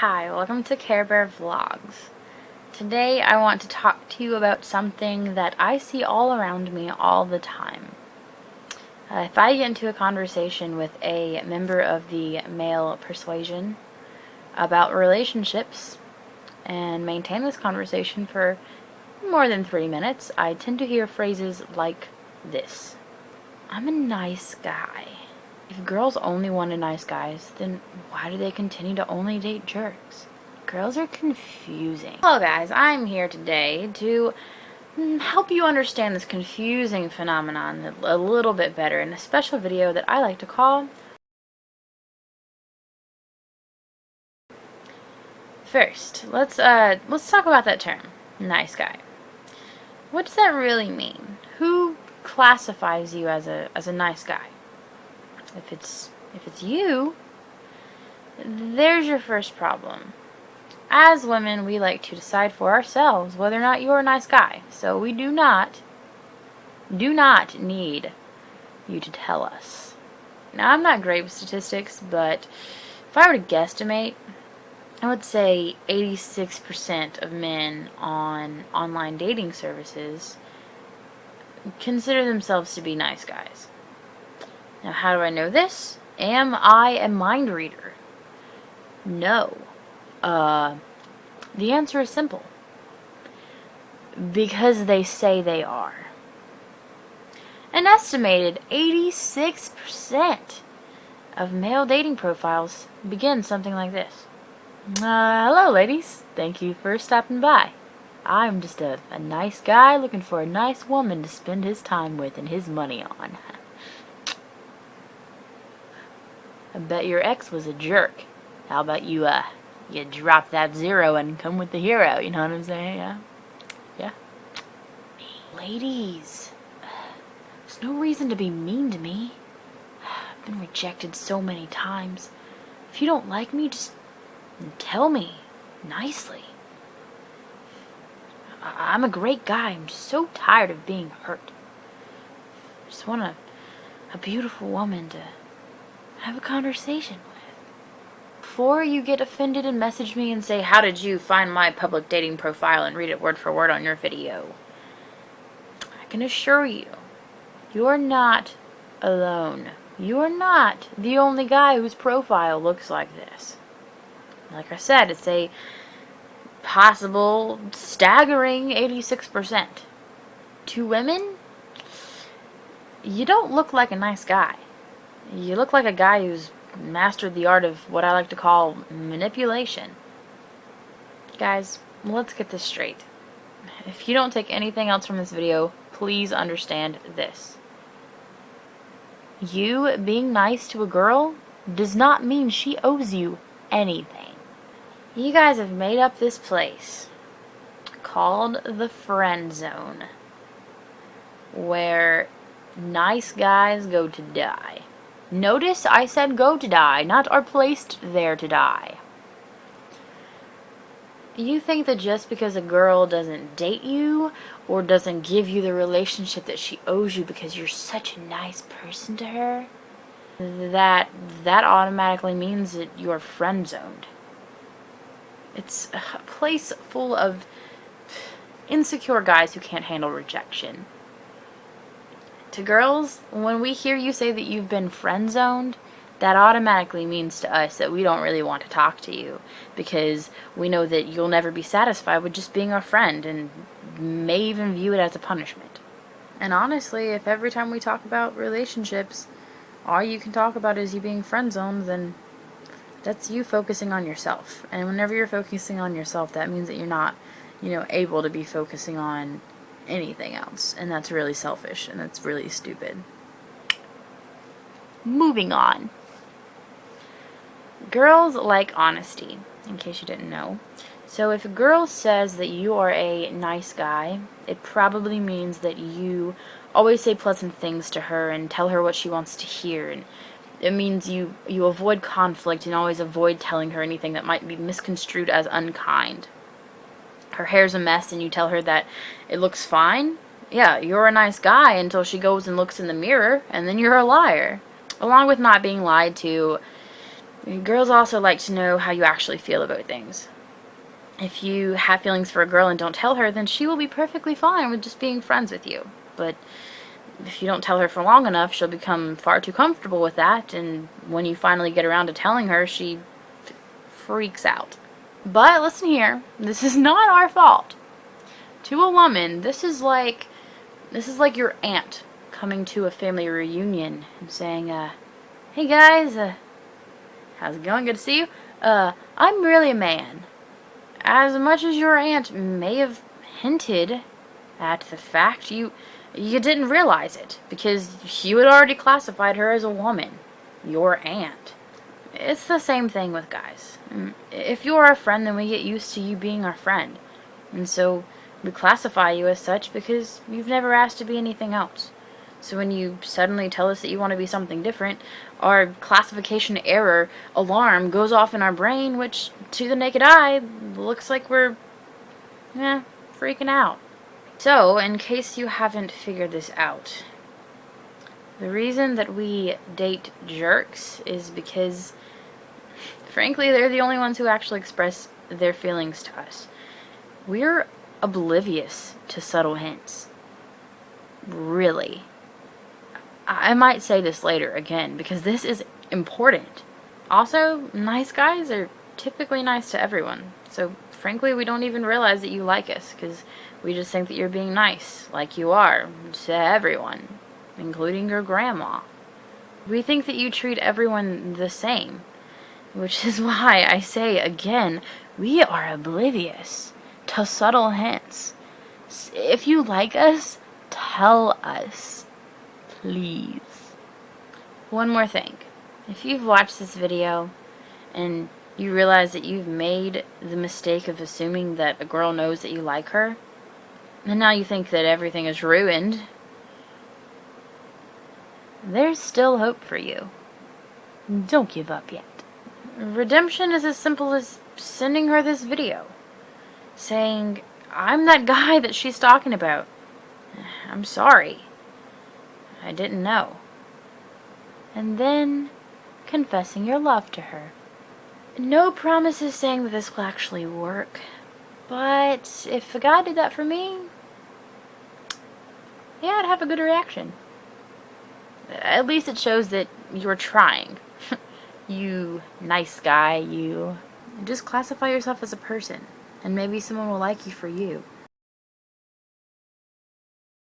Hi, welcome to Care Bear Vlogs. Today I want to talk to you about something that I see all around me all the time. If I get into a conversation with a member of the male persuasion about relationships and maintain this conversation for more than 3 minutes, I tend to hear phrases like this. I'm a nice guy. If girls only wanted nice guys, then why do they continue to only date jerks? Girls are confusing. Hello guys, I'm here today to help you understand this confusing phenomenon a little bit better in a special video that I like to call First, let's talk about that term, nice guy. What does that really mean? Who classifies you as a nice guy? If it's you, there's your first problem. As women, we like to decide for ourselves whether or not you're a nice guy. So we do not need you to tell us. Now, I'm not great with statistics, but if I were to guesstimate, I would say 86% of men on online dating services consider themselves to be nice guys. Now, how do I know this? Am I a mind reader? No. The answer is simple. Because they say they are. An estimated 86% of male dating profiles begin something like this. Hello, ladies. Thank you for stopping by. I'm just a nice guy looking for a nice woman to spend his time with and his money on. I bet your ex was a jerk. How about you drop that zero and come with the hero, you know what I'm saying? Yeah? Ladies, there's no reason to be mean to me. I've been rejected so many times. If you don't like me, just tell me nicely. I'm a great guy. I'm just so tired of being hurt. I just want a beautiful woman to have a conversation with. Before you get offended and message me and say, how did you find my public dating profile and read it word for word on your video? I can assure you, you're not alone. You're not the only guy whose profile looks like this. Like I said, it's a possible, staggering 86%. To women, you don't look like a nice guy. You look like a guy who's mastered the art of what I like to call manipulation. Guys, let's get this straight. If you don't take anything else from this video, please understand this. You being nice to a girl does not mean she owes you anything. You guys have made up this place called the friend zone, where nice guys go to die. Notice I said go to die, not are placed there to die. You think that just because a girl doesn't date you or doesn't give you the relationship that she owes you because you're such a nice person to her, that automatically means that you're friend zoned. It's a place full of insecure guys who can't handle rejection. To girls, when we hear you say that you've been friend-zoned, that automatically means to us that we don't really want to talk to you, because we know that you'll never be satisfied with just being our friend and may even view it as a punishment. And honestly, if every time we talk about relationships, all you can talk about is you being friend-zoned, then that's you focusing on yourself. And whenever you're focusing on yourself, that means that you're not, able to be focusing on anything else, and that's really selfish and that's really stupid. Moving on. Girls like honesty, in case you didn't know. So if a girl says that you are a nice guy, it probably means that you always say pleasant things to her and tell her what she wants to hear, and it means you avoid conflict and always avoid telling her anything that might be misconstrued as unkind. Her hair's a mess and you tell her that it looks fine, yeah, you're a nice guy until she goes and looks in the mirror, and then you're a liar. Along with not being lied to, Girls also like to know how you actually feel about things. If you have feelings for a girl and don't tell her, then she will be perfectly fine with just being friends with you. But if you don't tell her for long enough, she'll become far too comfortable with that, and when you finally get around to telling her, she freaks out. But listen here, this is not our fault. To a woman, this is like your aunt coming to a family reunion and saying, hey guys, how's it going? Good to see you. I'm really a man. As much as your aunt may have hinted at the fact, you didn't realize it, because you had already classified her as a woman. Your aunt. It's the same thing with guys. If you're our friend, then we get used to you being our friend. And so we classify you as such because you've never asked to be anything else. So when you suddenly tell us that you want to be something different, our classification error alarm goes off in our brain, which to the naked eye looks like we're freaking out. So, in case you haven't figured this out, the reason that we date jerks is because, frankly, they're the only ones who actually express their feelings to us. We're oblivious to subtle hints. Really. I might say this later again, because this is important. Also, nice guys are typically nice to everyone. So, frankly, we don't even realize that you like us, because we just think that you're being nice, like you are, to everyone, including your grandma. We think that you treat everyone the same, which is why I say again, we are oblivious to subtle hints. If you like us, tell us. Please. One more thing. If you've watched this video and you realize that you've made the mistake of assuming that a girl knows that you like her, and now you think that everything is ruined, there's still hope for you. Don't give up yet. Redemption is as simple as sending her this video, saying, I'm that guy that she's talking about. I'm sorry. I didn't know. And then confessing your love to her. No promises saying that this will actually work, but if a guy did that for me, yeah, I'd have a good reaction. At least it shows that you're trying. You nice guy, you. Just classify yourself as a person, and maybe someone will like you for you.